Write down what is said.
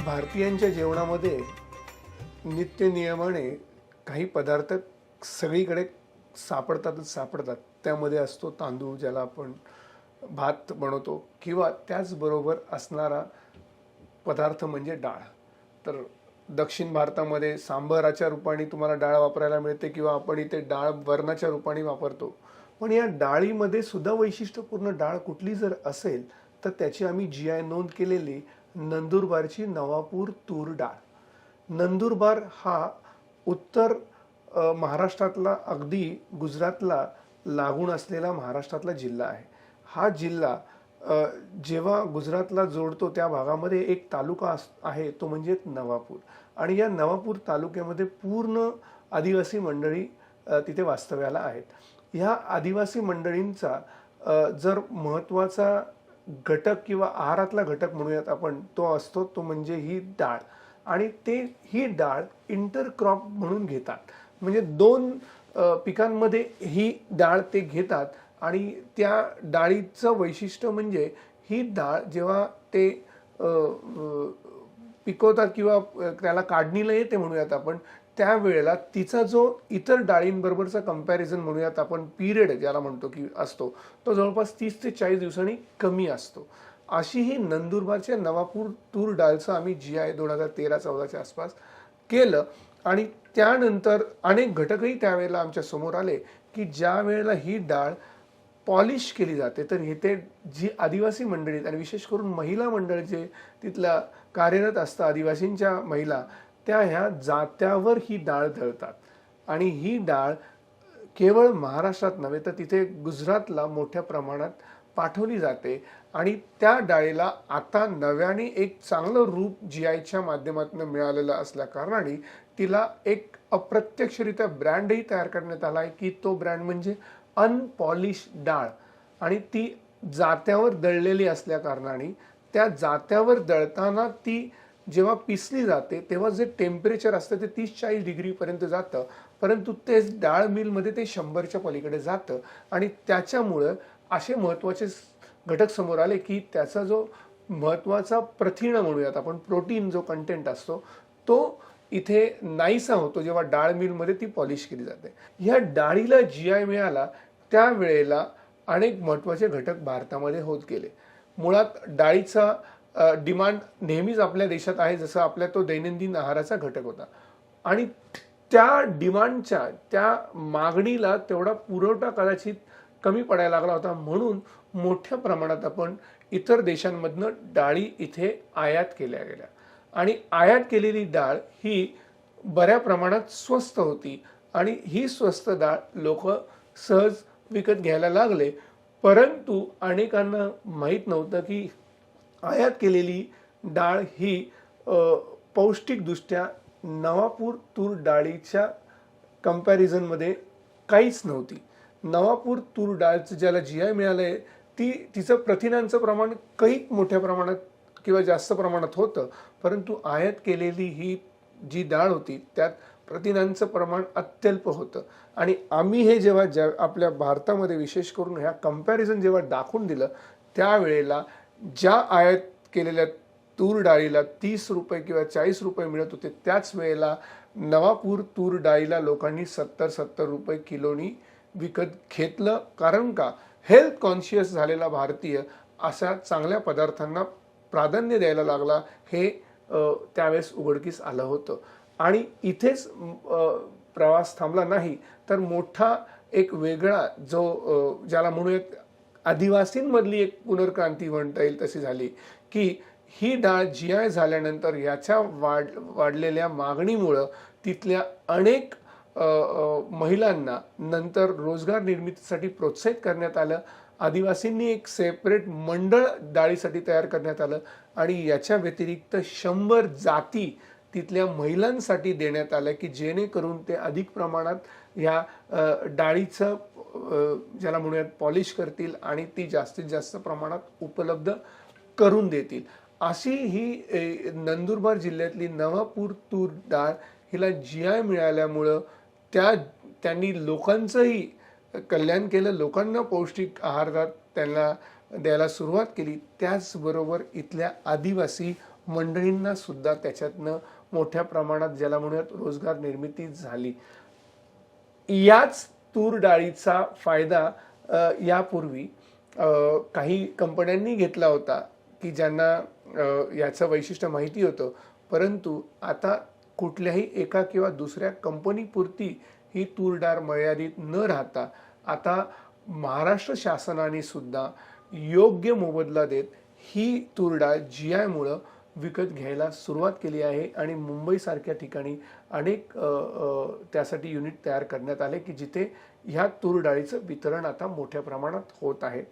भारतीयांच्या जेवणामध्ये नित्यनियमाने काही पदार्थ सगळीकडे सापडतात. त्यामध्ये असतो तांदूळ, ज्याला आपण भात बनवतो, किंवा त्याचबरोबर असणारा पदार्थ म्हणजे डाळ. तर दक्षिण भारतामध्ये सांबराच्या रूपाने तुम्हाला डाळ वापरायला मिळते, किंवा आपण इथे डाळ वरणाच्या रूपाने वापरतो. पण या डाळीमध्ये सुद्धा वैशिष्ट्यपूर्ण डाळ कुठली जर असेल तर त्याची आम्ही GI नोंद केलेली नंदुरबारची नवापूर तूर डाळ. नंदुरबार हा उत्तर महाराष्ट्रातला, अगदी गुजरातला लागून असलेला महाराष्ट्रातला जिल्हा आहे. हा जिल्हा जेव्हा गुजरातला जोडतो त्या भागामध्ये एक तालुका आहे, तो म्हणजे नवापूर. आणि या नवापूर तालुक्यामध्ये पूर्ण आदिवासी मंडळी तिथे वास्तव्याला आहेत. ह्या आदिवासी मंडळींचा जर महत्त्वाचा घटक किंवा आहारातला घटक म्हणूयात आपण, तो असतो तो म्हणजे ही डाळ. आणि ते ही डाळ इंटरक्रॉप म्हणून घेतात, म्हणजे दोन पिकांमध्ये ही डाळ ते घेतात. आणि त्या डाळीचं वैशिष्ट्य म्हणजे ही डाळ जेव्हा ते पिकवतात किंवा त्याला काढणीला येते म्हणूयात आपण, त्यावेळेला तिचा जो इतर डाळींबरोबरचा कंपॅरिझन म्हणूयात आपण, पिरियड ज्याला म्हणतो की असतो, तो जवळपास 30 ते 40 दिवसांनी कमी असतो. अशी ही नंदुरबारच्या नवापूर तूर डाळचं आम्ही GI 2013-14च्या आसपास केलं. आणि त्यानंतर अनेक घटकही त्यावेळेला आमच्या समोर आले की ज्या वेळेला ही डाळ पॉलिश केली जाते, तर इथे जी आदिवासी मंडळी आणि विशेष करून महिला मंडळ जे तिथला कार्यरत असतं, आदिवासींच्या महिला, त्या ह्या जात्यावर ही डाळ दळतात. आणि ही डाळ केवळ महाराष्ट्रात नव्हे तर तिथे गुजरातला मोठ्या प्रमाणात पाठवली जाते. आणि त्या डाळीला आता नव्याने एक चांगलं रूप GIच्या माध्यमातून मिळालेलं असल्या कारणाने तिला एक अप्रत्यक्षरित्या ब्रँडही तयार करण्यात आला आहे, की तो ब्रँड म्हणजे अनपॉलिश डाळ. आणि ती जात्यावर दळलेली असल्या कारणाने त्या जात्यावर दळताना ती जेव्हा पिसली जाते तेव्हा जे टेम्परेचर असतं ते 30-40 डिग्रीपर्यंत जातं, परंतु तेच डाळ मिलमध्ये ते 100च्या पलीकडे जातं. आणि त्याच्यामुळं असे महत्त्वाचे घटक समोर आले की त्याचा जो महत्त्वाचा प्रथिन म्हणूयात आपण, प्रोटीन जो कंटेंट असतो, तो इथे नाहीसा होतो जेव्हा डाळ मिलमध्ये ती पॉलिश केली जाते. ह्या डाळीला GI मिळाला त्यावेळेला अनेक महत्त्वाचे घटक भारतामध्ये होत गेले. मुळात डाळीचा डिमांड नेहमीच आपल्या देशात आहे, जसं आपल्या तो दैनंदिन आहाराचा घटक होता. आणि त्या डिमांडच्या, त्या मागणीला तेवढा पुरवठा कदाचित कमी पडायला लागला होता, म्हणून मोठ्या प्रमाणात आपण इतर देशांमधनं डाळी इथे आयात केल्या गेल्या. आणि आयात केलेली डाळ ही बऱ्या प्रमाणात स्वस्त होती. आणि ही स्वस्त डाळ लोक सहज विकत घ्यायला लागले. परंतु अनेकांना माहीत नव्हतं की आयात केलेली डाळ ही पौष्टिकदृष्ट्या नवापूर तूर डाळीच्या कंपॅरिझनमध्ये काहीच नव्हती. नवापूर तूर डाळचं ज्याला GI मिळालंय तिचं प्रथिनांचं प्रमाण काही मोठ्या प्रमाणात किंवा जास्त प्रमाणात होतं, परंतु आयात केलेली ही जी डाळ होती त्यात प्रथिनांचं प्रमाण अत्यल्प होतं. आणि आम्ही हे जेव्हा आपल्या भारतामध्ये विशेष करून ह्या कंपॅरिझन जेव्हा दाखवून दिलं, त्यावेळेला ज्या आयात केलेल्या तूर डाळीला 30 रुपये किंवा 40 रुपये मिळत होते, त्याच वेळेला नवापूर तूर डाळीला लोकांनी 70 रुपये किलोनी विकत घेतलं. कारण का, हेल्थ कॉन्शियस झालेला भारतीय अशा चांगल्या पदार्थांना प्राधान्य द्यायला लागला, हे त्यावेळेस उघडकीस आलं होतं. आणि इथेच प्रवास थांबला नाही, तर मोठा एक वेगळा जो ज्याला म्हणूयात आदिवासींमधली एक पुनर्क्रांती म्हणता येईल तशी झाली, की ही डाळ GI झाल्यानंतर याच्या वाढलेल्या मागणीमुळं तिथल्या अनेक महिलांना नंतर रोजगार निर्मितीसाठी प्रोत्साहित करण्यात आलं. आदिवासींनी एक सेपरेट मंडळ डाळीसाठी तयार करण्यात आलं. आणि याच्या व्यतिरिक्त 100 जाती तिथल्या महिलांसाठी देण्यात आल्या, की जेणेकरून ते अधिक प्रमाणात ह्या डाळीचं ज्याला म्हणूयात पॉलिश करतील आणि ती जास्तीत जास्त प्रमाणात उपलब्ध करून देतील. अशी ही नंदुरबार जिल्ह्यातली नवापूर तूर डाळ हिला GI मिळाल्यामुळं त्यांनी लोकांचंही कल्याण केलं, लोकांना पौष्टिक आहार त्यांना द्यायला सुरुवात केली. त्याचबरोबर इथल्या आदिवासी मंडळींना सुद्धा त्याच्यातनं मोठ्या प्रमाणात ज्याला म्हणूयात रोजगार निर्मिती झाली. याच तूर डाळीचा फायदा यापूर्वी काही कंपन्यांनी घेतला होता की ज्यांना याचं वैशिष्ट्य माहिती होतं, परंतु आता कुठल्याही एका किंवा दुसऱ्या कंपनीपुरती ही तूर डाळ मर्यादित न राहता आता महाराष्ट्र शासनाने सुद्धा योग्य मोबदला देत ही तूर डाळ GI मुळे विकत घ्यायला सुरुवात केली आहे आणि मुंबईसारख्या ठिकाणी अनेक त्यासाठी युनिट तयार करण्यात आले की जिथे ह्या तूर डाळीचं वितरण आता मोठ्या प्रमाणात होत आहे.